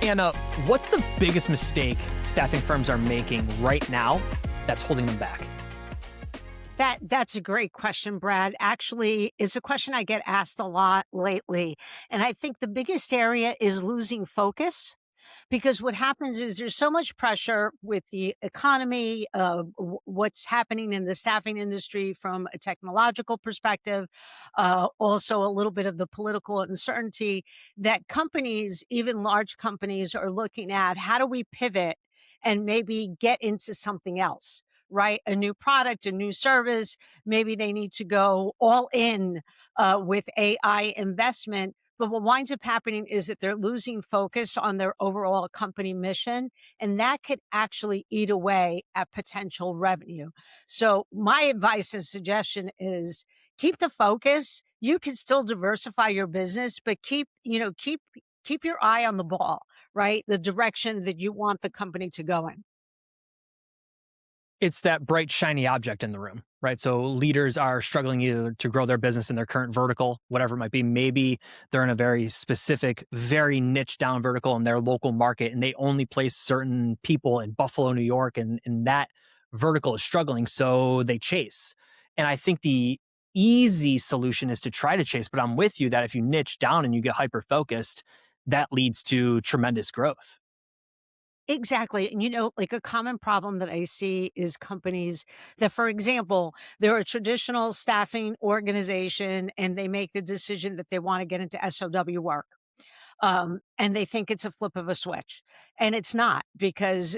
Anna, what's the biggest mistake staffing firms are making right now that's holding them back? That's a great question, Brad. Actually, it's a question I get asked a lot lately. And I think the biggest area is losing focus because what happens is there's so much pressure with the economy, what's happening in the staffing industry from a technological perspective, also a little bit of the political uncertainty that companies, even large companies, are looking at how do we pivot and maybe get into something else, right? A new product, a new service. Maybe they need to go all in with AI investment. But what winds up happening is that they're losing focus on their overall company mission, and that could actually eat away at potential revenue. So, my advice and suggestion is keep the focus. You can still diversify your business, but keep your eye on the ball, right? The direction that you want the company to go in. It's that bright, shiny object in the room, right? So leaders are struggling either to grow their business in their current vertical, whatever it might be. Maybe they're in a very specific, very niche down vertical in their local market, and they only place certain people in Buffalo, New York, and that vertical is struggling. So they chase. And I think the easy solution is to try to chase, but I'm with you that if you niche down and you get hyper focused, that leads to tremendous growth. Exactly. And like a common problem that I see is companies that, for example, they're a traditional staffing organization and they make the decision that they want to get into SOW work. And they think it's a flip of a switch. And it's not because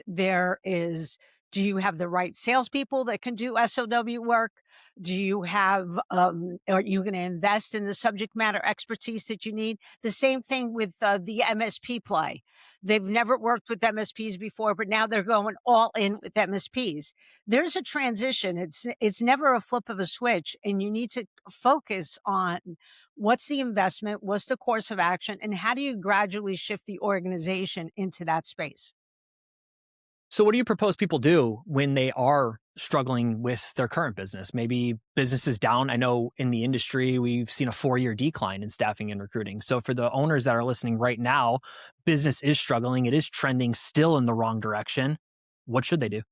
do you have the right salespeople that can do SOW work? Are you going to invest in the subject matter expertise that you need? The same thing with the MSP play. They've never worked with MSPs before, but now they're going all in with MSPs. There's a transition. It's never a flip of a switch, and you need to focus on what's the investment, what's the course of action, and how do you gradually shift the organization into that space? So, what do you propose people do when they are struggling with their current business? Maybe business is down. I know in the industry, we've seen a 4-year decline in staffing and recruiting. So, for the owners that are listening right now, business is struggling. It is trending still in the wrong direction. What should they do?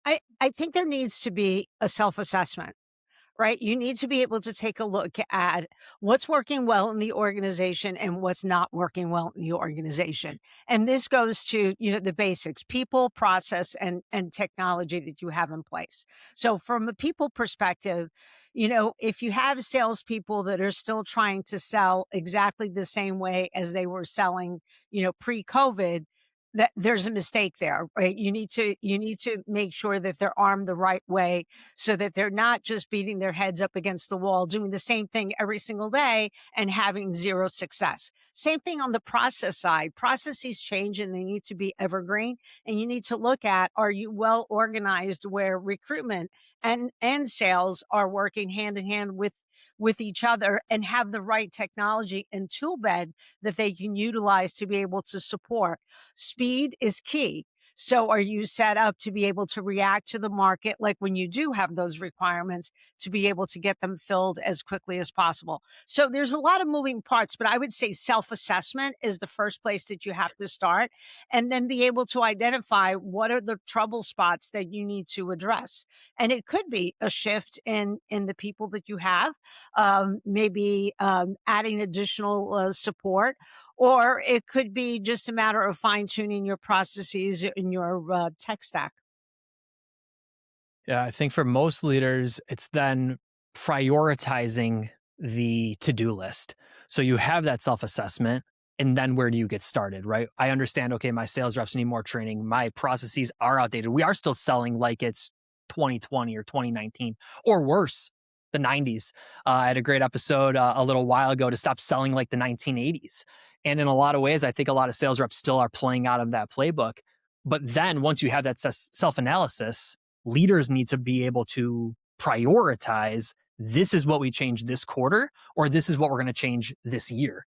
I think there needs to be a self-assessment. Right? You need to be able to take a look at what's working well in the organization and what's not working well in the organization. And this goes to, the basics, people, process, and technology that you have in place. So from a people perspective, if you have salespeople that are still trying to sell exactly the same way as they were selling, pre-COVID, that there's a mistake there, right? You need to make sure that they're armed the right way so that they're not just beating their heads up against the wall, doing the same thing every single day and having zero success. Same thing on the process side. Processes change and they need to be evergreen. And you need to look at, are you well organized where recruitment and sales are working hand in hand with each other and have the right technology and tool bed that they can utilize to be able to support. Speed is key. So are you set up to be able to react to the market, like when you do have those requirements, to be able to get them filled as quickly as possible? So there's a lot of moving parts, but I would say self-assessment is the first place that you have to start, and then be able to identify what are the trouble spots that you need to address. And it could be a shift in the people that you have, maybe adding additional support, or it could be just a matter of fine tuning your processes in your tech stack. Yeah, I think for most leaders, it's then prioritizing the to do list. So you have that self assessment. And then where do you get started, right? I understand, okay, my sales reps need more training. My processes are outdated. We are still selling like it's 2020 or 2019 or worse, the 90s. I had a great episode a little while ago to stop selling like the 1980s. And in a lot of ways, I think a lot of sales reps still are playing out of that playbook. But then once you have that self analysis, leaders need to be able to prioritize, this is what we change this quarter, or this is what we're going to change this year.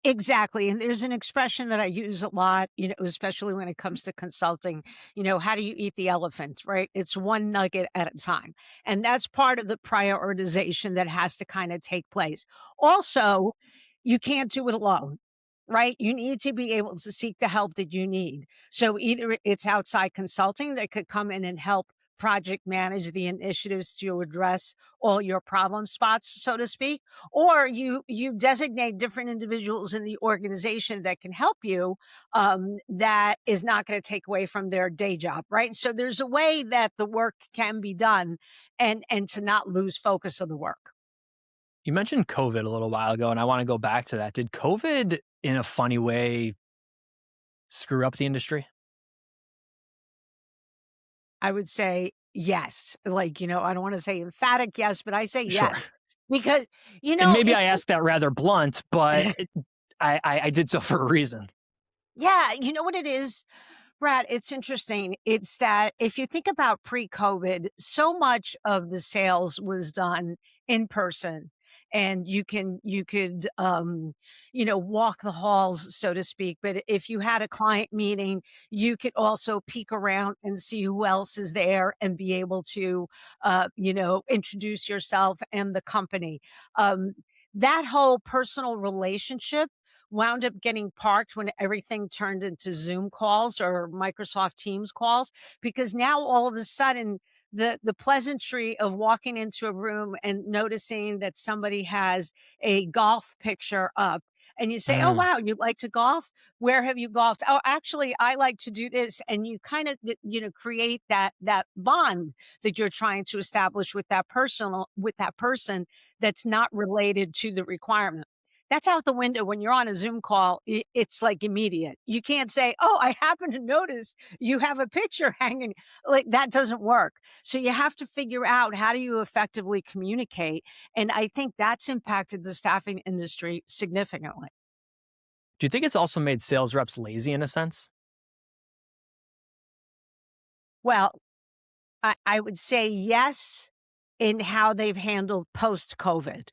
Exactly. And there's an expression that I use a lot, especially when it comes to consulting. How do you eat the elephant, right? It's one nugget at a time. And that's part of the prioritization that has to kind of take place. Also, you can't do it alone. right? You need to be able to seek the help that you need. So either it's outside consulting that could come in and help project manage the initiatives to address all your problem spots, so to speak, or you designate different individuals in the organization that can help you, that is not going to take away from their day job, right? So there's a way that the work can be done and to not lose focus of the work. You mentioned COVID a little while ago, and I want to go back to that. Did COVID, in a funny way, screw up the industry? I would say yes. Like, I don't wanna say emphatic yes, but I say Sure. yes. Because, And maybe it I asked that rather blunt, but I did so for a reason. yeah, you know what it is? Brad, it's interesting. It's that if you think about pre-COVID, so much of the sales was done in person and you could walk the halls, so to speak. But if you had a client meeting, you could also peek around and see who else is there and be able to, introduce yourself and the company. Um, that whole personal relationship wound up getting parked when everything turned into Zoom calls or Microsoft Teams calls, because now all of a sudden the pleasantry of walking into a room and noticing that somebody has a golf picture up and you say, "Oh Mm. wow, you like to golf? Where have you golfed?" "Oh, actually, I like to do this." And you kind of create that bond that you're trying to establish with that person that's not related to the requirement. That's out the window when you're on a Zoom call. It's like immediate. You can't say, "Oh, I happen to notice you have a picture hanging." Like that doesn't work. So you have to figure out how do you effectively communicate. And I think that's impacted the staffing industry significantly. Do you think it's also made sales reps lazy in a sense? Well, I would say yes in how they've handled post COVID.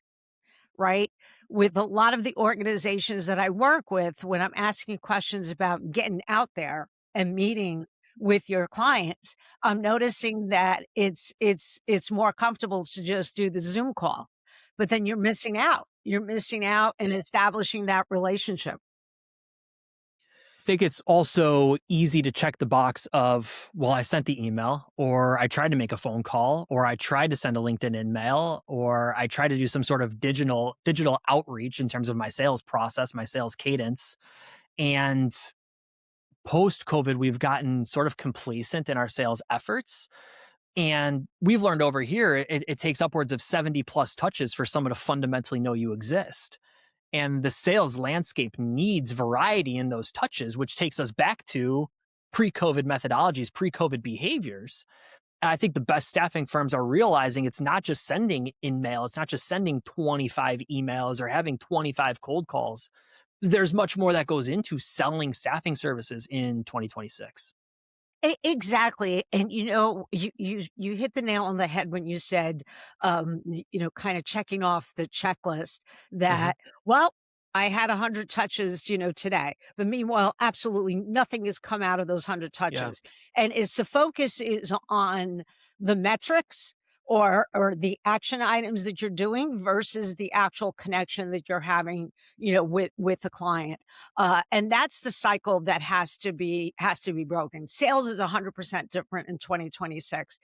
Right? With a lot of the organizations that I work with, when I'm asking questions about getting out there and meeting with your clients, I'm noticing that it's more comfortable to just do the Zoom call. But then you're missing out. You're missing out in establishing that relationship. Think it's also easy to check the box of, well, I sent the email, or I tried to make a phone call, or I tried to send a LinkedIn email, or I tried to do some sort of digital outreach in terms of my sales process, my sales cadence. And post COVID, we've gotten sort of complacent in our sales efforts. And we've learned over here, it takes upwards of 70 plus touches for someone to fundamentally know you exist. And the sales landscape needs variety in those touches, which takes us back to pre COVID methodologies, pre COVID behaviors. And I think the best staffing firms are realizing it's not just sending in mail, it's not just sending 25 emails or having 25 cold calls. There's much more that goes into selling staffing services in 2026. Exactly, and you hit the nail on the head when you said, kind of checking off the checklist Mhm. that, well, I had 100 touches, today, but meanwhile, absolutely nothing has come out of those 100 Yeah. touches, and it's the focus is on the metrics or the action items that you're doing versus the actual connection that you're having, with the client. And that's the cycle that has to be broken. Sales is 100% different in 2026.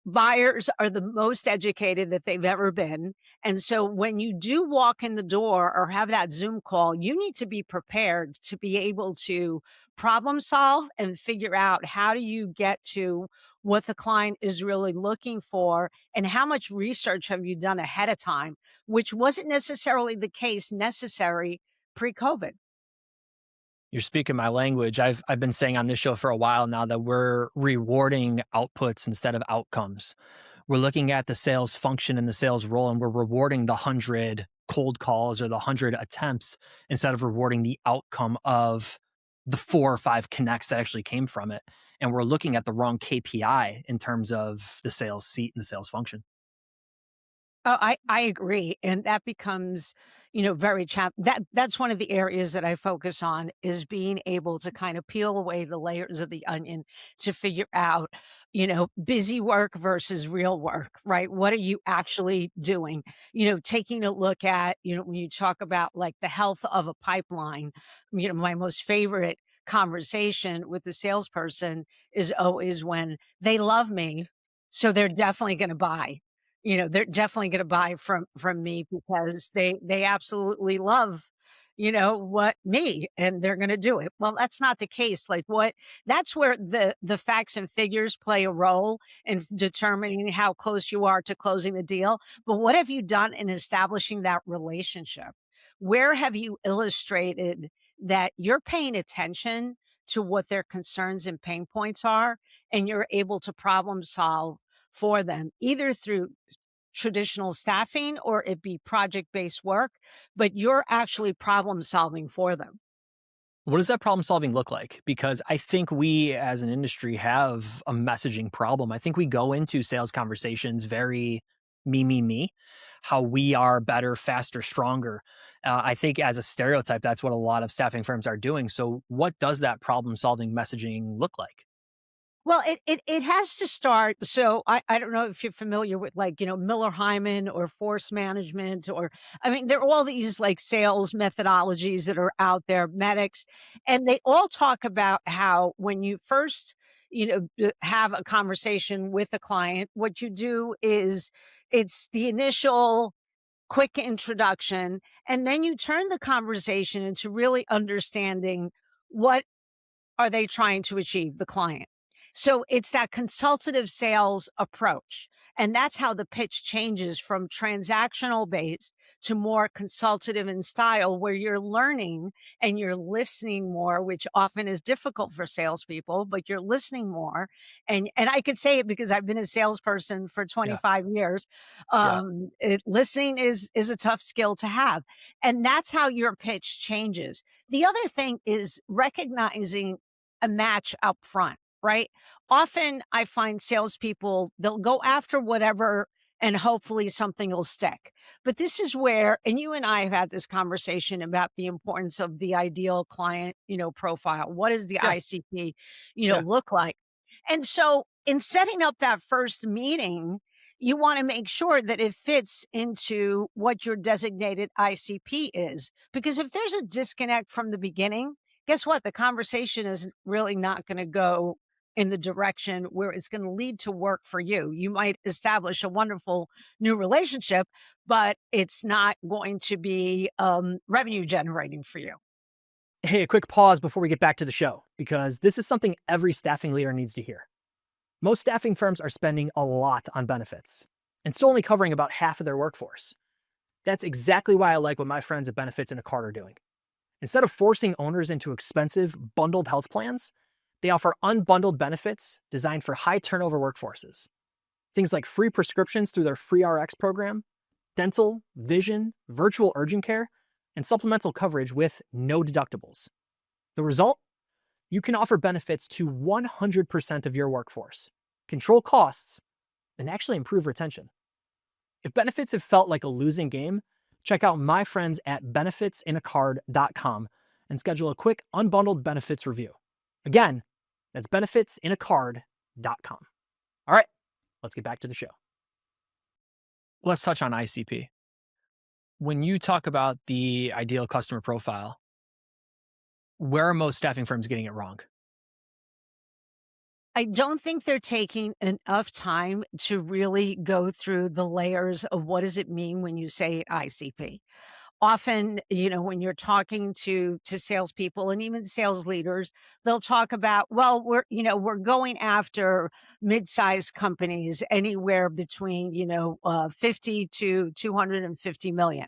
Buyers are the most educated that they've ever been. And so when you do walk in the door or have that Zoom call, you need to be prepared to be able to problem solve and figure out how do you get to what the client is really looking for and how much research have you done ahead of time, which wasn't necessarily the case necessary pre-COVID. You're speaking my language. I've been saying on this show for a while now that we're rewarding outputs instead of outcomes. We're looking at the sales function and the sales role, and we're rewarding the 100 cold calls or the 100 attempts instead of rewarding the outcome of the 4 or 5 connects that actually came from it. And we're looking at the wrong KPI in terms of the sales seat and the sales function. Oh, I agree, and that becomes, very that's one of the areas that I focus on is being able to kind of peel away the layers of the onion to figure out, busy work versus real work, right? What are you actually doing? Taking a look at, when you talk about like the health of a pipeline, my most favorite conversation with the salesperson is always when they love me, so they're definitely going to buy. They're definitely gonna buy from me because they absolutely love, what me, and they're gonna do it. Well, that's not the case, like, what that's where the facts and figures play a role in determining how close you are to closing the deal, but what have you done in establishing that relationship? Where have you illustrated that you're paying attention to what their concerns and pain points are, and you're able to problem solve for them, either through traditional staffing or it be project-based work, but you're actually problem solving for them. What does that problem solving look like? Because I think we as an industry have a messaging problem. I think we go into sales conversations very me, how we are better, faster, stronger. I think as a stereotype, that's what a lot of staffing firms are doing. So, what does that problem solving messaging look like? Well, it has to start, so I don't know if you're familiar with, like, Miller Hyman or force management, or I mean, there are all these, like, sales methodologies that are out there, medics, and they all talk about how when you first, have a conversation with a client, what you do is it's the initial quick introduction, and then you turn the conversation into really understanding what are they trying to achieve, the client? So it's that consultative sales approach. And that's how the pitch changes from transactional based to more consultative in style, where you're learning and you're listening more, which often is difficult for salespeople, but you're listening more. And I could say it because I've been a salesperson for Yeah. 25 years. Yeah. Listening is a tough skill to have. And that's how your pitch changes. The other thing is recognizing a match up front, right? Often I find salespeople, they'll go after whatever and hopefully something will stick. But this is where, and you and I have had this conversation about the importance of the ideal client, profile. What does the Yeah. ICP, Yeah. look like? And so in setting up that first meeting, you want to make sure that it fits into what your designated ICP is. Because if there's a disconnect from the beginning, guess what? The conversation is really not going to go in the direction where it's going to lead to work for you. You might establish a wonderful new relationship, but it's not going to be revenue generating for you. Hey, a quick pause before we get back to the show, because this is something every staffing leader needs to hear. Most staffing firms are spending a lot on benefits and still only covering about half of their workforce. That's exactly why I like what my friends at Benefits in a Cart are doing. Instead of forcing owners into expensive, bundled health plans, they offer unbundled benefits designed for high turnover workforces. Things like free prescriptions through their free RX program, dental, vision, virtual urgent care, and supplemental coverage with no deductibles. The result? You can offer benefits to 100% of your workforce, control costs, and actually improve retention. If benefits have felt like a losing game, check out my friends at benefitsinacard.com and schedule a quick unbundled benefits review. Again, that's benefitsinacard.com. All right, let's get back to the show. Let's touch on ICP. When you talk about the ideal customer profile, where are most staffing firms getting it wrong? I don't think they're taking enough time to really go through the layers of what does it mean when you say ICP. Often, when you're talking to salespeople and even sales leaders, they'll talk about, well, we're going after mid-sized companies anywhere between, 50 to 250 million.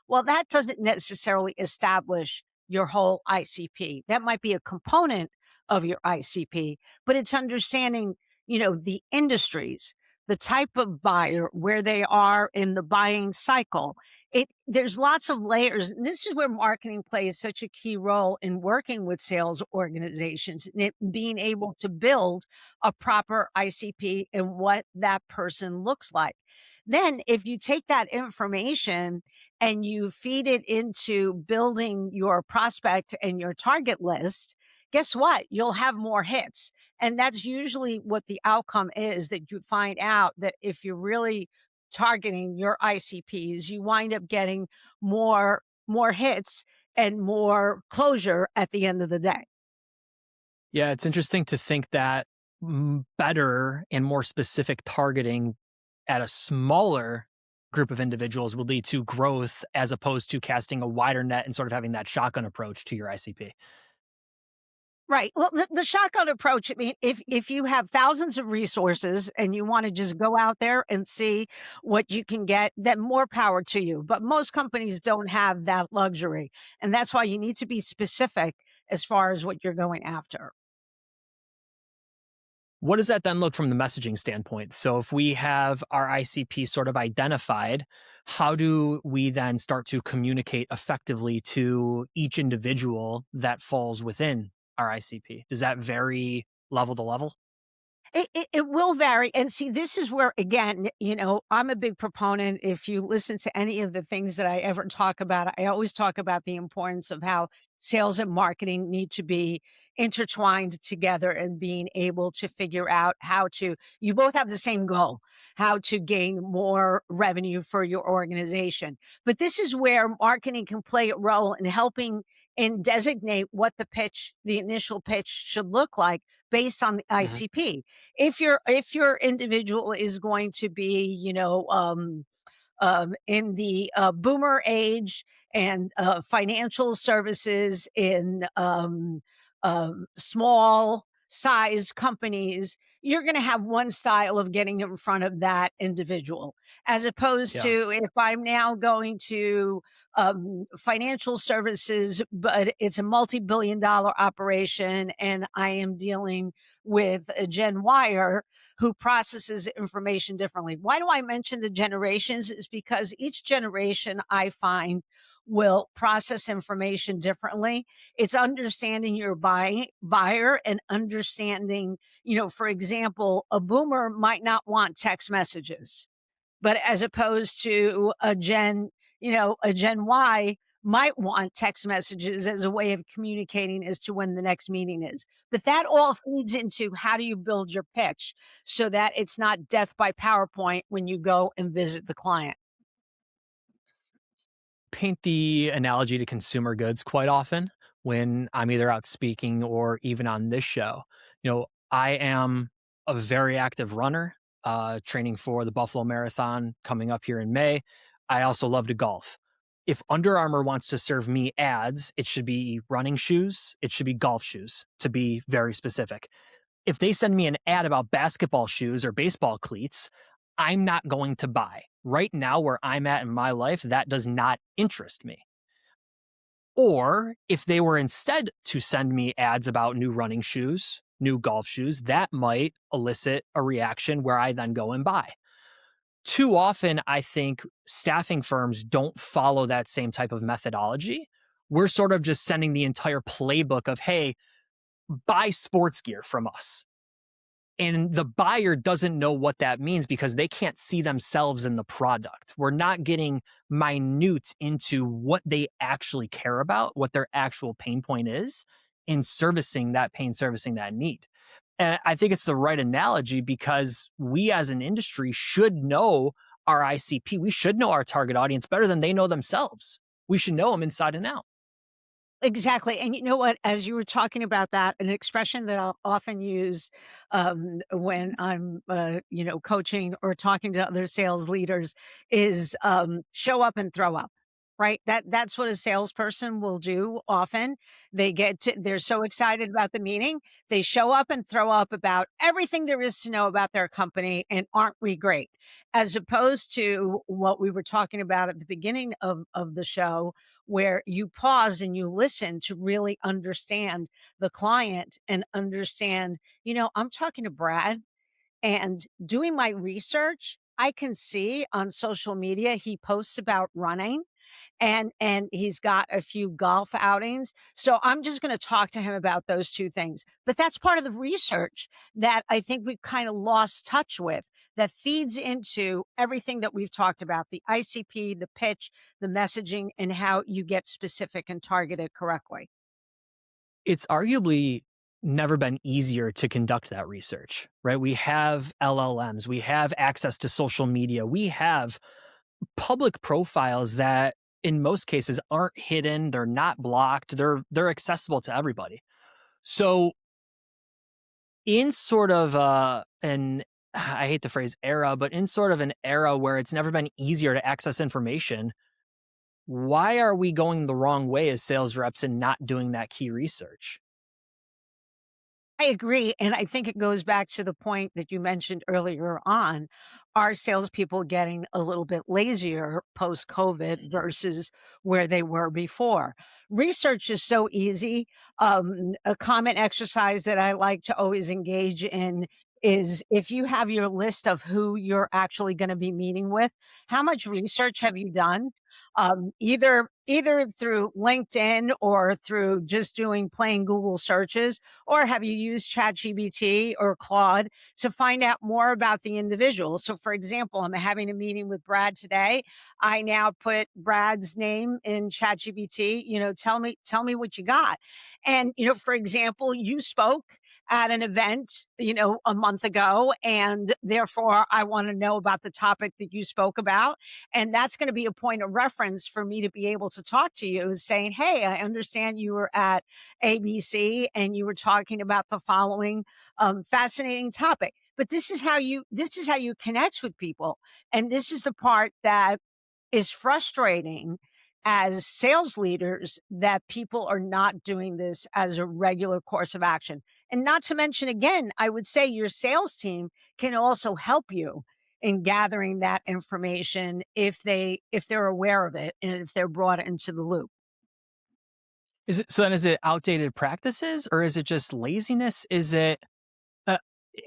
Well, that doesn't necessarily establish your whole ICP. That might be a component of your ICP, but it's understanding, the industries, the type of buyer, where they are in the buying cycle. There's lots of layers. And this is where marketing plays such a key role in working with sales organizations and being able to build a proper ICP and what that person looks like. Then if you take that information and you feed it into building your prospect and your target list, guess what? You'll have more hits. And that's usually what the outcome is, that you find out that if you're really targeting your ICPs, you wind up getting more hits and more closure at the end of the day. Yeah, it's interesting to think that better and more specific targeting at a smaller group of individuals will lead to growth as opposed to casting a wider net and sort of having that shotgun approach to your ICP. Right. Well, the shotgun approach, I mean, if you have thousands of resources and you want to just go out there and see what you can get, then more power to you. But most companies don't have that luxury. And that's why you need to be specific as far as what you're going after. What does that then look from the messaging standpoint? So if we have our ICP sort of identified, how do we then start to communicate effectively to each individual that falls within our ICP? Does that vary level to level? It will vary. And see, this is where, again, I'm a big proponent. If you listen to any of the things that I ever talk about, I always talk about the importance of how sales and marketing need to be intertwined together and being able to figure out you both have the same goal, how to gain more revenue for your organization. But this is where marketing can play a role in helping and designate what the initial pitch should look like based on the Mhm. ICP. If your individual is going to be, in the boomer age and financial services in small size companies, you're going to have one style of getting in front of that individual, as opposed Yeah. to if I'm now going to financial services, but it's a multi-billion dollar operation and I am dealing with a Gen Wire who processes information differently. Why do I mention the generations? Is because each generation I find will process information differently. It's understanding your buyer and understanding, for example, a boomer might not want text messages, but as opposed to a Gen Y might want text messages as a way of communicating as to when the next meeting is. But that all feeds into how do you build your pitch so that it's not death by PowerPoint when you go and visit the client. Paint the analogy to consumer goods quite often when I'm either out speaking or even on this show. I am a very active runner, training for the Buffalo Marathon coming up here in May. I also love to golf. If Under Armour wants to serve me ads, it should be running shoes, it should be golf shoes, to be very specific. If they send me an ad about basketball shoes or baseball cleats, I'm not going to buy. Right now, where I'm at in my life, that does not interest me. Or if they were instead to send me ads about new running shoes, new golf shoes, that might elicit a reaction where I then go and buy. Too often, I think staffing firms don't follow that same type of methodology. We're sort of just sending the entire playbook of, hey, buy sports gear from us. And the buyer doesn't know what that means because they can't see themselves in the product. We're not getting minute into what they actually care about, what their actual pain point is in servicing that pain, servicing that need. And I think it's the right analogy because we as an industry should know our ICP. We should know our target audience better than they know themselves. We should know them inside and out. Exactly. And you know what? As you were talking about that, an expression that I'll often use when I'm, coaching or talking to other sales leaders is show up and throw up. Right. That's what a salesperson will do often. They're so excited about the meeting. They show up and throw up about everything there is to know about their company. And aren't we great? As opposed to what we were talking about at the beginning of the show, where you pause and you listen to really understand the client and understand, I'm talking to Brad and doing my research. I can see on social media, he posts about running. and he's got a few golf outings. So I'm just going to talk to him about those two things. But that's part of the research that I think we've kind of lost touch with, that feeds into everything that we've talked about, the ICP, the pitch, the messaging, and how you get specific and targeted correctly. It's arguably never been easier to conduct that research, right? We have LLMs, we have access to social media, we have public profiles that in most cases aren't hidden, they're not blocked, they're accessible to everybody. So in sort of an I hate the phrase era, but in sort of an era where it's never been easier to access information, why are we going the wrong way as sales reps and not doing that key research? I agree. And I think it goes back to the point that you mentioned earlier on. Are salespeople getting a little bit lazier post COVID versus where they were before? Research is so easy. A common exercise that I like to always engage in is, if you have your list of who you're actually going to be meeting with, how much research have you done? Either through LinkedIn or through just doing plain Google searches, or have you used ChatGPT or Claude to find out more about the individual? So for example, I'm having a meeting with Brad today. I now put Brad's name in ChatGPT, tell me what you got. And, for example, you spoke at an event, a month ago, and therefore I want to know about the topic that you spoke about. And that's going to be a point of reference for me to be able to talk to you, saying, hey, I understand you were at ABC and you were talking about the following fascinating topic. But this is how you connect with people. And this is the part that is frustrating as sales leaders, that people are not doing this as a regular course of action. And not to mention, again, I would say your sales team can also help you in gathering that information if they're aware of it and if they're brought into the loop. Is it outdated practices, or is it just laziness? Uh,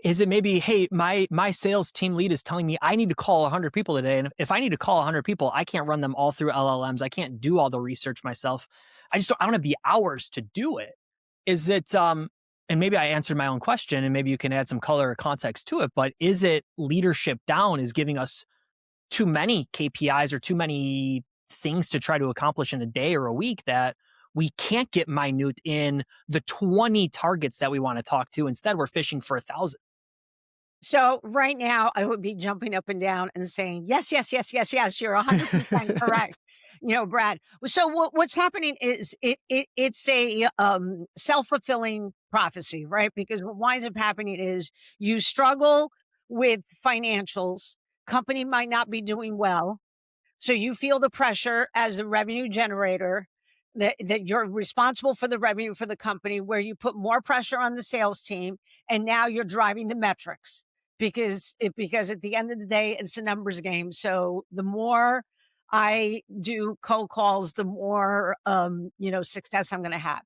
is it maybe, hey, my sales team lead is telling me I need to call 100 people today, and if I need to call 100 people, I can't run them all through LLMs. I can't do all the research myself. I don't have the hours to do it. Is it and maybe I answered my own question, and maybe you can add some color or context to it, but is it leadership down is giving us too many KPIs or too many things to try to accomplish in a day or a week, that we can't get minute in the 20 targets that we want to talk to? Instead, we're fishing for 1,000. So right now, I would be jumping up and down and saying, yes, yes, yes, yes, yes, you're 100% correct. Brad. So what's happening is it's a self-fulfilling prophecy, right? Because what winds up happening is you struggle with financials. Company might not be doing well. So you feel the pressure as the revenue generator, that you're responsible for the revenue for the company, where you put more pressure on the sales team. And now you're driving the metrics, because at the end of the day, it's a numbers game. So the more I do cold calls, the more, success I'm going to have.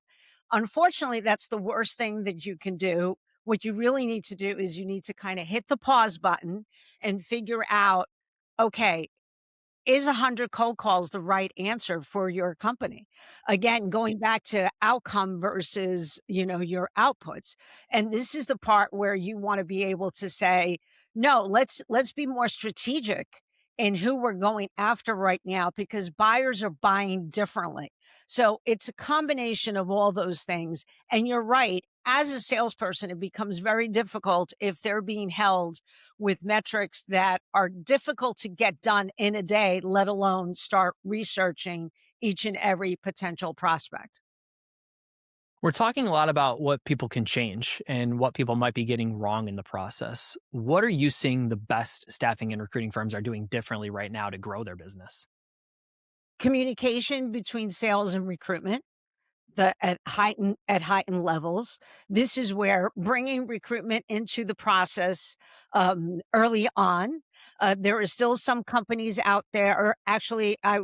Unfortunately, that's the worst thing that you can do. What you really need to do is you need to kind of hit the pause button and figure out, okay, is 100 cold calls the right answer for your company? Again, going back to outcome versus, your outputs. And this is the part where you want to be able to say, no, let's be more strategic in who we're going after right now, because buyers are buying differently. So it's a combination of all those things. And you're right. As a salesperson, it becomes very difficult if they're being held with metrics that are difficult to get done in a day, let alone start researching each and every potential prospect. We're talking a lot about what people can change and what people might be getting wrong in the process. What are you seeing the best staffing and recruiting firms are doing differently right now to grow their business? Communication between sales and recruitment, at heightened levels. This is where bringing recruitment into the process early on. There are still some companies out there. Or actually, I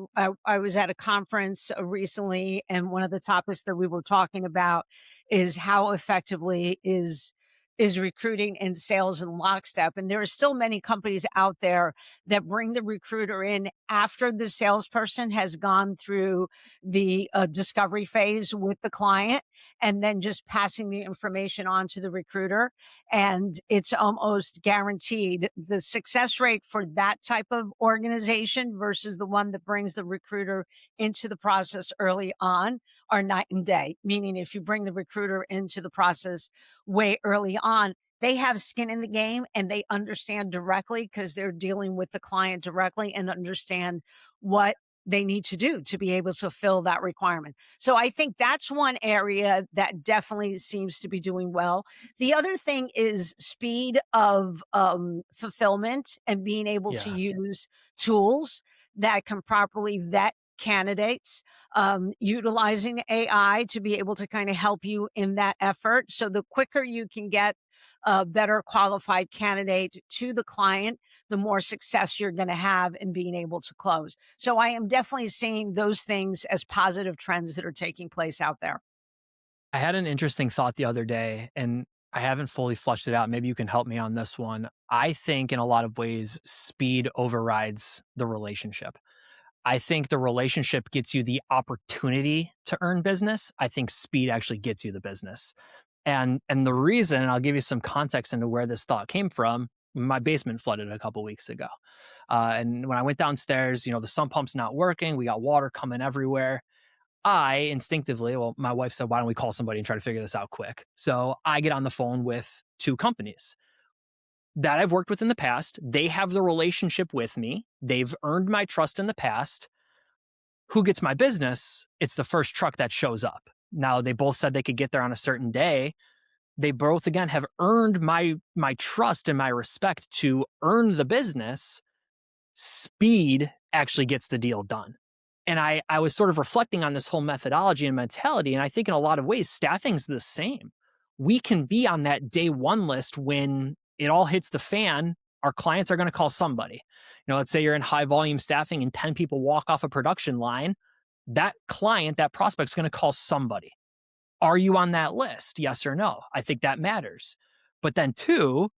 was at a conference recently, and one of the topics that we were talking about is how effectively is is recruiting and sales in lockstep. And there are still many companies out there that bring the recruiter in after the salesperson has gone through the discovery phase with the client, and then just passing the information on to the recruiter. And it's almost guaranteed. The success rate for that type of organization versus the one that brings the recruiter into the process early on are night and day. Meaning, if you bring the recruiter into the process way early on, they have skin in the game and they understand directly, because they're dealing with the client directly, and understand what they need to do to be able to fill that requirement. So I think that's one area that definitely seems to be doing well. The other thing is speed of fulfillment, and being able to Yeah. use tools that can properly vet candidates, utilizing AI to be able to kind of help you in that effort. So the quicker you can get a better qualified candidate to the client, the more success you're going to have in being able to close. So I am definitely seeing those things as positive trends that are taking place out there. I had an interesting thought the other day, and I haven't fully flushed it out. Maybe you can help me on this one. I think in a lot of ways, speed overrides the relationship. I think the relationship gets you the opportunity to earn business. I think speed actually gets you the business. And the reason, and I'll give you some context into where this thought came from. My basement flooded a couple weeks ago. And when I went downstairs, the sump pump's not working. We got water coming everywhere. I instinctively, well, my wife said, why don't we call somebody and try to figure this out quick? So I get on the phone with two companies that I've worked with in the past. They have the relationship with me. They've earned my trust in the past. Who gets my business? It's the first truck that shows up. Now, they both said they could get there on a certain day. They both, again, have earned my trust and my respect to earn the business. Speed actually gets the deal done. And I was sort of reflecting on this whole methodology and mentality, and I think in a lot of ways, staffing's the same. We can be on that day one list when it all hits the fan. Our clients are going to call somebody. Let's say you're in high volume staffing and 10 people walk off a production line. That client, that prospect's going to call somebody. Are you on that list? Yes or no? I think that matters. But then two,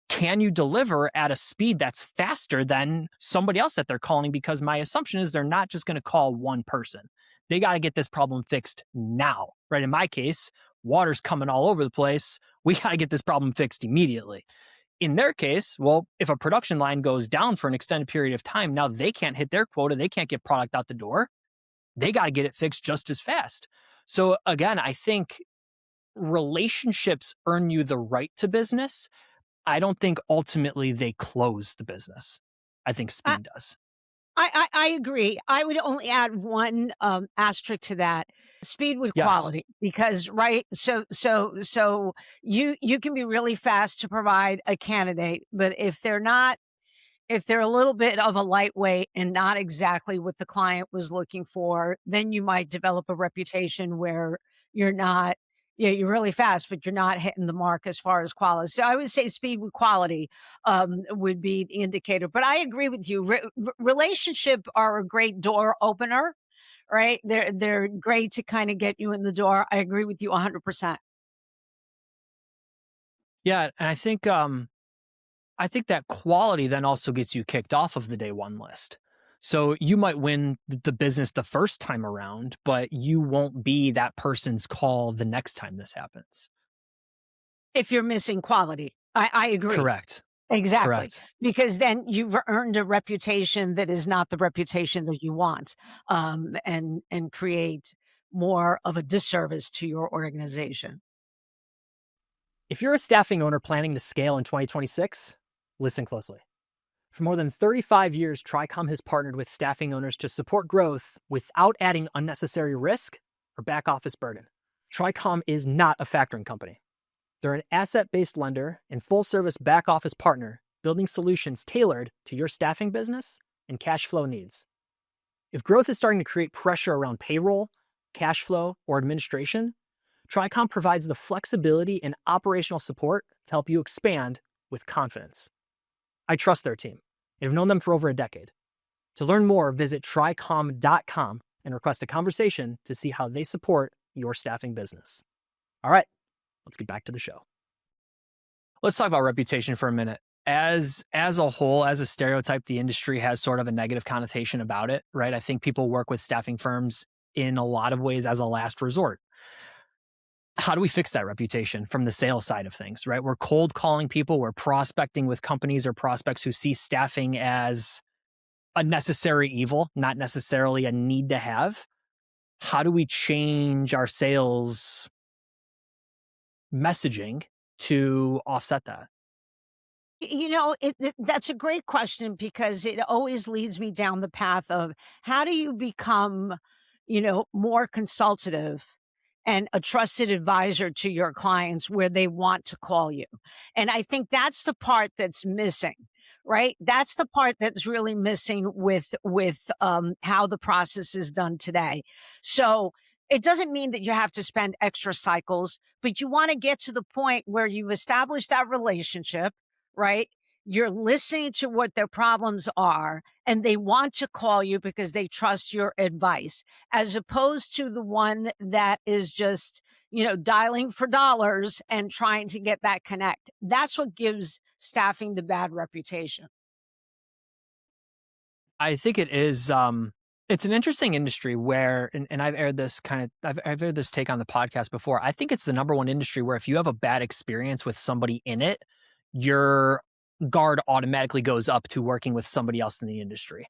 can you deliver at a speed that's faster than somebody else that they're calling? Because my assumption is they're not just going to call one person. They got to get this problem fixed now, right? In my case, water's coming all over the place. We got to get this problem fixed immediately. In their case, well, if a production line goes down for an extended period of time, now they can't hit their quota. They can't get product out the door. They got to get it fixed just as fast. So again, I think relationships earn you the right to business. I don't think ultimately they close the business. I think speed does. I agree. I would only add one asterisk to that: speed with Yes. quality. Because so you can be really fast to provide a candidate, but if they're a little bit of a lightweight and not exactly what the client was looking for, then you might develop a reputation where you're not, you're really fast, but you're not hitting the mark as far as quality. So I would say speed with quality would be the indicator. But I agree with you. Relationship are a great door opener, right? They're great to kind of get you in the door. I agree with you 100%. Yeah, and I think that quality then also gets you kicked off of the day one list. So you might win the business the first time around, but you won't be that person's call the next time this happens. If you're missing quality, I agree. Correct. Exactly. Correct. Because then you've earned a reputation that is not the reputation that you want, and create more of a disservice to your organization. If you're a staffing owner planning to scale in 2026, listen closely. For more than 35 years, Tricom has partnered with staffing owners to support growth without adding unnecessary risk or back office burden. Tricom is not a factoring company. They're an asset-based lender and full-service back office partner, building solutions tailored to your staffing business and cash flow needs. If growth is starting to create pressure around payroll, cash flow, or administration, Tricom provides the flexibility and operational support to help you expand with confidence. I trust their team and have known them for over a decade. To learn more, visit tricom.com and request a conversation to see how they support your staffing business. All right, let's get back to the show. Let's talk about reputation for a minute. As a whole, as a stereotype, the industry has sort of a negative connotation about it, right? I think people work with staffing firms in a lot of ways as a last resort. How do we fix that reputation from the sales side of things, right? We're cold calling people, we're prospecting with companies or prospects who see staffing as a necessary evil, not necessarily a need to have. How do we change our sales messaging to offset that? That's a great question because it always leads me down the path of how do you become, more consultative and a trusted advisor to your clients where they want to call you. And I think that's the part that's missing, right? That's the part that's really missing with how the process is done today. So it doesn't mean that you have to spend extra cycles, but you want to get to the point where you've established that relationship, right? You're listening to what their problems are, and they want to call you because they trust your advice, as opposed to the one that is just, dialing for dollars and trying to get that connect. That's what gives staffing the bad reputation. I think it is it's an interesting industry where and I've aired this I've aired this take on the podcast before. I think it's the number one industry where if you have a bad experience with somebody in it, your guard automatically goes up to working with somebody else in the industry.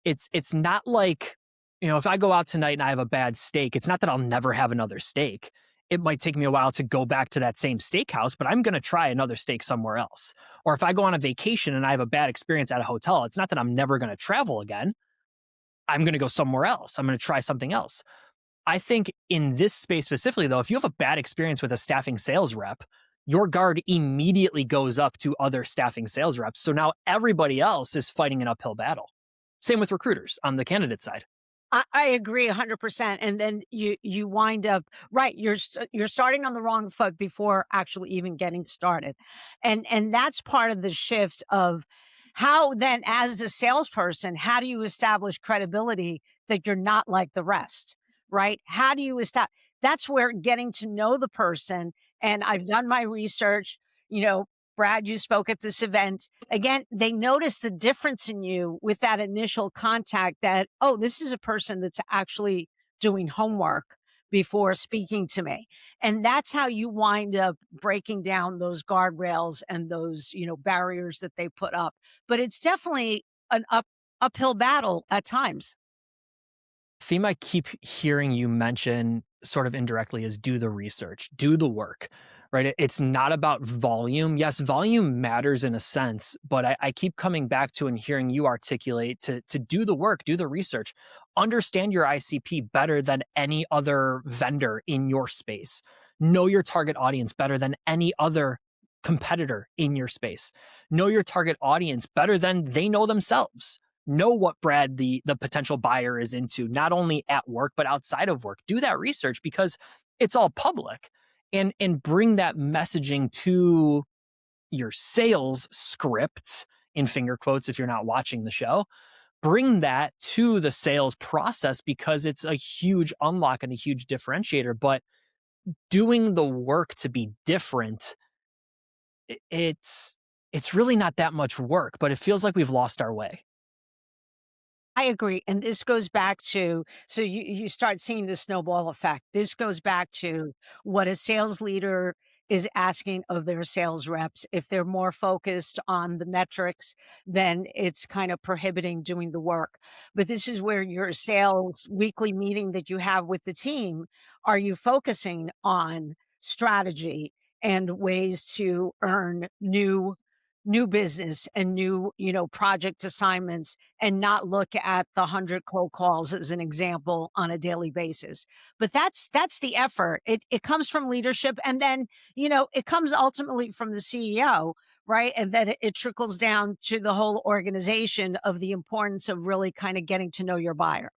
It's not like, if I go out tonight and I have a bad steak, it's not that I'll never have another steak. It might take me a while to go back to that same steakhouse, but I'm going to try another steak somewhere else. Or if I go on a vacation and I have a bad experience at a hotel, it's not that I'm never going to travel again. I'm going to go somewhere else. I'm going to try something else. I think in this space specifically, though, if you have a bad experience with a staffing sales rep, your guard immediately goes up to other staffing sales reps. So now everybody else is fighting an uphill battle. Same with recruiters on the candidate side. I agree 100%. And then you wind up, right. You're starting on the wrong foot before actually even getting started. And that's part of the shift of how then as the salesperson, how do you establish credibility that you're not like the rest, right? How do you establish? That's where getting to know the person. And I've done my research, Brad, you spoke at this event. Again, they notice the difference in you with that initial contact that, oh, this is a person that's actually doing homework before speaking to me. And that's how you wind up breaking down those guardrails and those, barriers that they put up. But it's definitely an uphill battle at times. Theme I keep hearing you mention sort of indirectly is do the research, do the work, right? It's not about volume. Yes, volume matters in a sense, but I keep coming back to and hearing you articulate to do the work, do the research, understand your ICP better than any other vendor in your space, know your target audience better than any other competitor in your space, know your target audience better than they know themselves. Know what Brad, the potential buyer, is into, not only at work, but outside of work. Do that research because it's all public, and bring that messaging to your sales scripts, in finger quotes if you're not watching the show. Bring that to the sales process because it's a huge unlock and a huge differentiator. But doing the work to be different, it's really not that much work, but it feels like we've lost our way. I agree. And this goes back to, so you start seeing the snowball effect. This goes back to what a sales leader is asking of their sales reps. If they're more focused on the metrics, then it's kind of prohibiting doing the work. But this is where your sales weekly meeting that you have with the team, are you focusing on strategy and ways to earn new business and new, project assignments, and not look at the 100 cold calls as an example on a daily basis. But that's the effort. It comes from leadership, and then, it comes ultimately from the CEO, right? And then it trickles down to the whole organization of the importance of really kind of getting to know your buyer.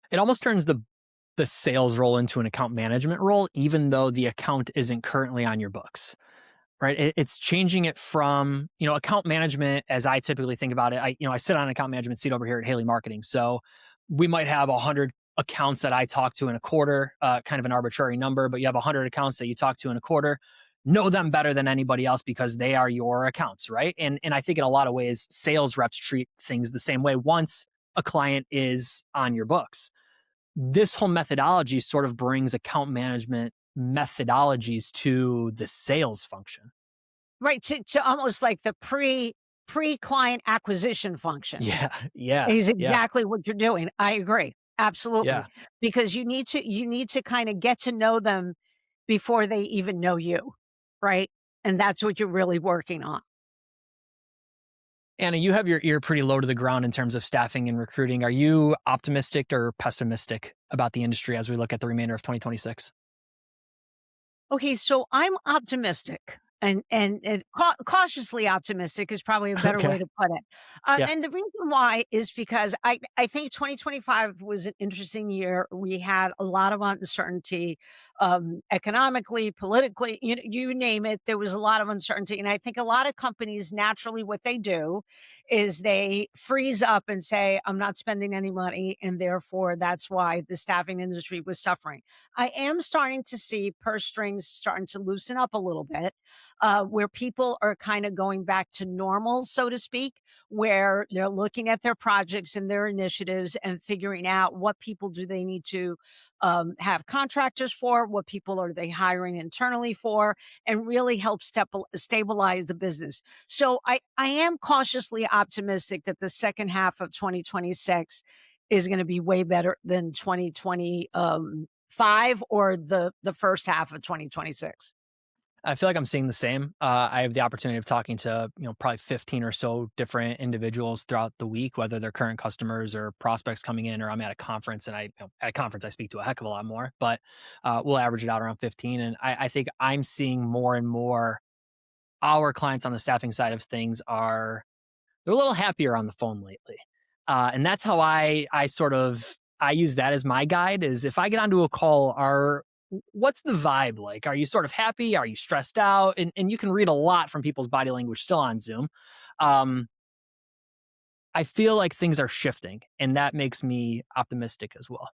It almost turns the sales role into an account management role, even though the account isn't currently on your books. Right. It's changing it from, account management as I typically think about it. I sit on an account management seat over here at Haley Marketing. So we might have 100 accounts that I talk to in a quarter, kind of an arbitrary number, but you have 100 accounts that you talk to in a quarter. know them better than anybody else because they are your accounts, right? And I think in a lot of ways, sales reps treat things the same way once a client is on your books. This whole methodology sort of brings account management methodologies to the sales function. Right, to almost like the pre-client acquisition function Yeah, yeah, is yeah, exactly what you're doing. I agree, absolutely, yeah. because you need to kinda get to know them before they even know you, right? And that's what you're really working on. Anna, you have your ear pretty low to the ground in terms of staffing and recruiting. Are you optimistic or pessimistic about the industry as we look at the remainder of 2026? Okay, so I'm optimistic and cautiously optimistic is probably a better way Okay. to put it. Yeah. And the reason why is because I think 2025 was an interesting year. We had a lot of uncertainty, economically, politically, you name it. There was a lot of uncertainty, and I think a lot of companies naturally what they do is they freeze up and say, "I'm not spending any money," and therefore that's why the staffing industry was suffering. I am starting to see purse strings starting to loosen up a little bit, where people are kind of going back to normal, so to speak, where they're looking at their projects and their initiatives and figuring out what people do they need to have contractors for, what people are they hiring internally for, and really help stabilize the business. So I am cautiously optimistic that the second half of 2026 is going to be way better than 2020. 5 or the first half of 2026. I feel like I'm seeing the same. I have the opportunity of talking to, probably 15 or so different individuals throughout the week, whether they're current customers or prospects coming in, or I'm at a conference and at a conference, I speak to a heck of a lot more, but we'll average it out around 15. And I think I'm seeing more and more our clients on the staffing side of things they're a little happier on the phone lately. And that's how I use that as my guide is if I get onto a call, what's the vibe like? Are you sort of happy? Are you stressed out? And you can read a lot from people's body language still on Zoom. Um, I feel like things are shifting, and that makes me optimistic as well.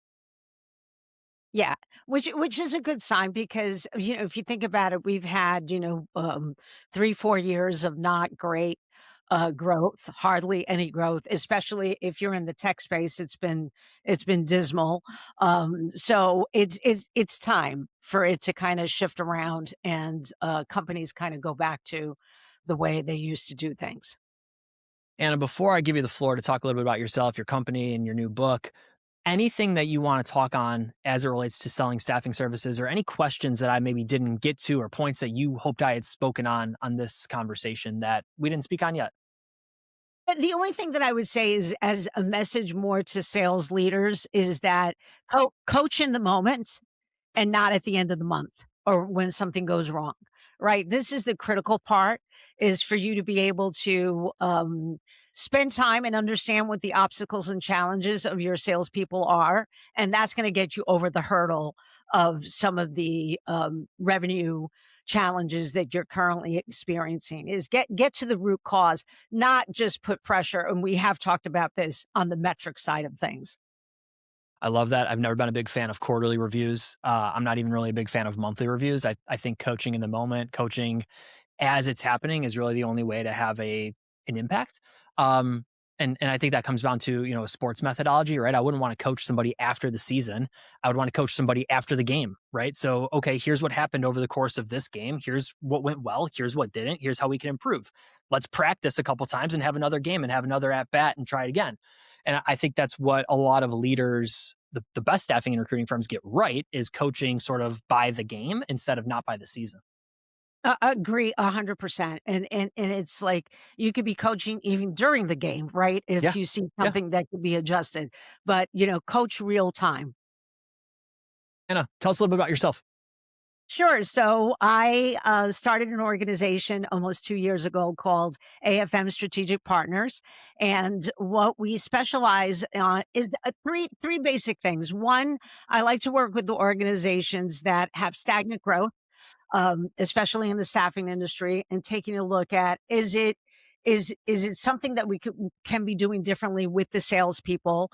Yeah, which is a good sign because, if you think about it, we've had, 3, 4 years of not great, growth, hardly any growth, especially if you're in the tech space, it's been dismal. So it's time for it to kinda shift around and, companies kinda go back to the way they used to do things. Anna, before I give you the floor to talk a little bit about yourself, your company, and your new book, anything that you want to talk on as it relates to selling staffing services, or any questions that I maybe didn't get to, or points that you hoped I had spoken on this conversation that we didn't speak on yet? The only thing that I would say is as a message more to sales leaders is that coach in the moment and not at the end of the month or when something goes wrong, right? This is the critical part is for you to be able to spend time and understand what the obstacles and challenges of your salespeople are. And that's going to get you over the hurdle of some of the revenue challenges that you're currently experiencing is get to the root cause, not just put pressure. And we have talked about this on the metric side of things. I love that. I've never been a big fan of quarterly reviews. I'm not even really a big fan of monthly reviews. I think coaching in the moment, coaching as it's happening is really the only way to have an impact. Um, and I think that comes down to, a sports methodology, right? I wouldn't want to coach somebody after the season. I would want to coach somebody after the game, right? So, okay, here's what happened over the course of this game. Here's what went well. Here's what didn't. Here's how we can improve. Let's practice a couple times and have another game and have another at bat and try it again. And I think that's what a lot of leaders, the best staffing and recruiting firms get right is coaching sort of by the game instead of not by the season. Agree 100%. And it's like you could be coaching even during the game, right? If Yeah. you see Yeah. something that could be adjusted, but coach real time. Anna, tell us a little bit about yourself. Sure. So I started an organization almost 2 years ago called AFM Strategic Partners, and what we specialize on is three basic things. One, I like to work with the organizations that have stagnant growth, especially in the staffing industry, and taking a look at Is it something that we can be doing differently with the salespeople,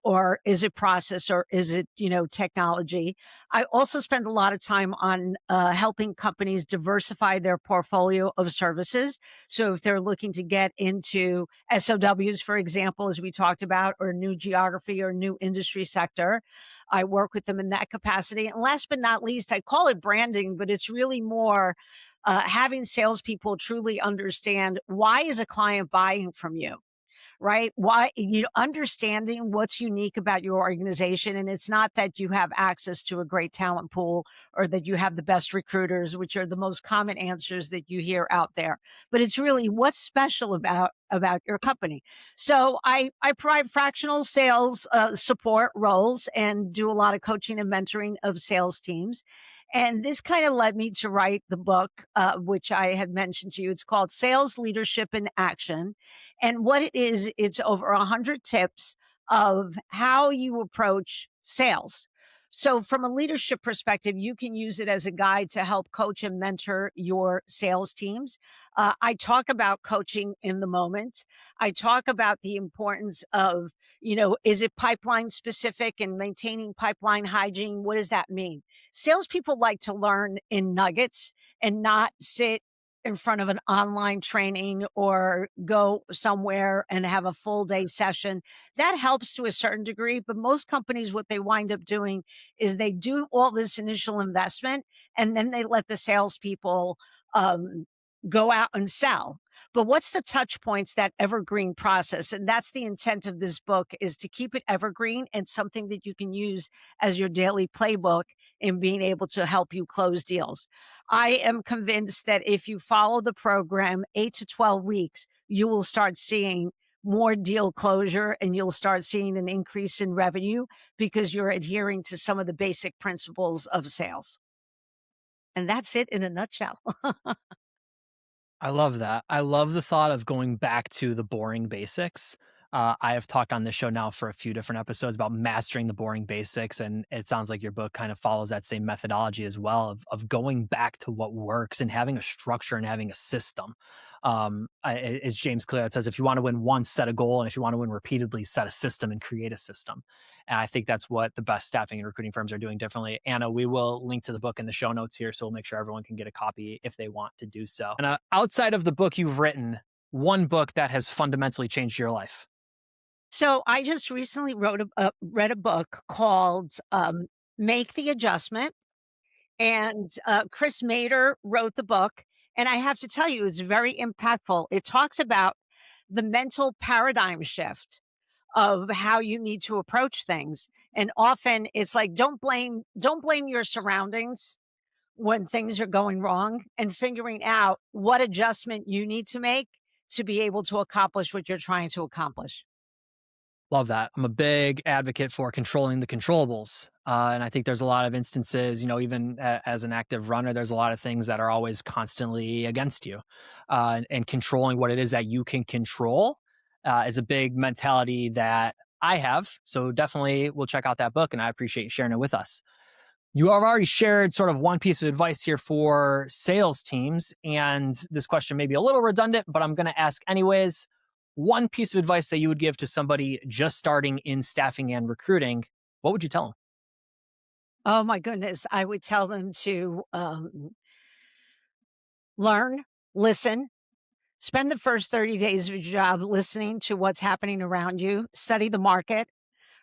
or is it process, or is it technology? I also spend a lot of time on helping companies diversify their portfolio of services. So if they're looking to get into SOWs, for example, as we talked about, or new geography or new industry sector, I work with them in that capacity. And last but not least, I call it branding, but it's really more having salespeople truly understand, why is a client buying from you? Right? Why, understanding what's unique about your organization. And it's not that you have access to a great talent pool or that you have the best recruiters, which are the most common answers that you hear out there, but it's really what's special about your company. So I provide fractional sales support roles and do a lot of coaching and mentoring of sales teams. And this kind of led me to write the book, which I had mentioned to you. It's called Sales Leadership in Action. And what it is, it's over 100 tips of how you approach sales. So from a leadership perspective, you can use it as a guide to help coach and mentor your sales teams. I talk about coaching in the moment. I talk about the importance of, is it pipeline specific and maintaining pipeline hygiene? What does that mean? Salespeople like to learn in nuggets and not sit in front of an online training or go somewhere and have a full day session. That helps to a certain degree, but most companies, what they wind up doing is they do all this initial investment and then they let the salespeople go out and sell. But what's the touch points, that evergreen process? And that's the intent of this book, is to keep it evergreen and something that you can use as your daily playbook in being able to help you close deals. I am convinced that if you follow the program 8 to 12 weeks, you will start seeing more deal closure and you'll start seeing an increase in revenue because you're adhering to some of the basic principles of sales. And that's it in a nutshell. I love that. I love the thought of going back to the boring basics. I have talked on this show now for a few different episodes about mastering the boring basics, and it sounds like your book kind of follows that same methodology as well of going back to what works and having a structure and having a system. It's James Clear that says, if you want to win once, set a goal, and if you want to win repeatedly, set a system and create a system. And I think that's what the best staffing and recruiting firms are doing differently. Anna, we will link to the book in the show notes here, so we'll make sure everyone can get a copy if they want to do so. And outside of the book you've written, one book that has fundamentally changed your life. So I just recently read a book called Make the Adjustment. And Chris Mader wrote the book. And I have to tell you, it's very impactful. It talks about the mental paradigm shift of how you need to approach things. And often it's like, don't blame your surroundings when things are going wrong, and figuring out what adjustment you need to make to be able to accomplish what you're trying to accomplish. Love that. I'm a big advocate for controlling the controllables. And I think there's a lot of instances, even as an active runner, there's a lot of things that are always constantly against you. And controlling what it is that you can control is a big mentality that I have. So definitely we'll check out that book, and I appreciate you sharing it with us. You have already shared sort of one piece of advice here for sales teams. And this question may be a little redundant, but I'm going to ask anyways. One piece of advice that you would give to somebody just starting in staffing and recruiting, what would you tell them? Oh my goodness. I would tell them to learn, listen, spend the first 30 days of your job listening to what's happening around you, study the market,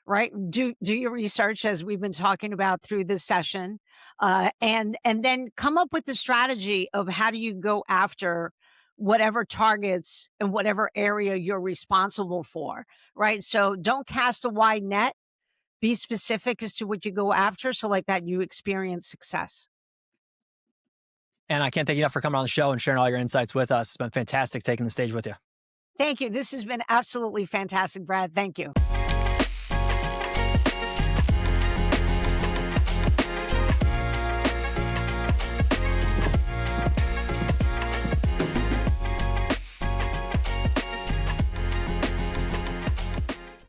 right? Do your research, as we've been talking about through this session, and then come up with the strategy of how do you go after whatever targets and whatever area you're responsible for, right? So don't cast a wide net. Be specific as to what you go after, so like that you experience success. And I can't thank you enough for coming on the show and sharing all your insights with us. It's been fantastic taking the stage with you. Thank you. This has been absolutely fantastic, Brad. Thank you.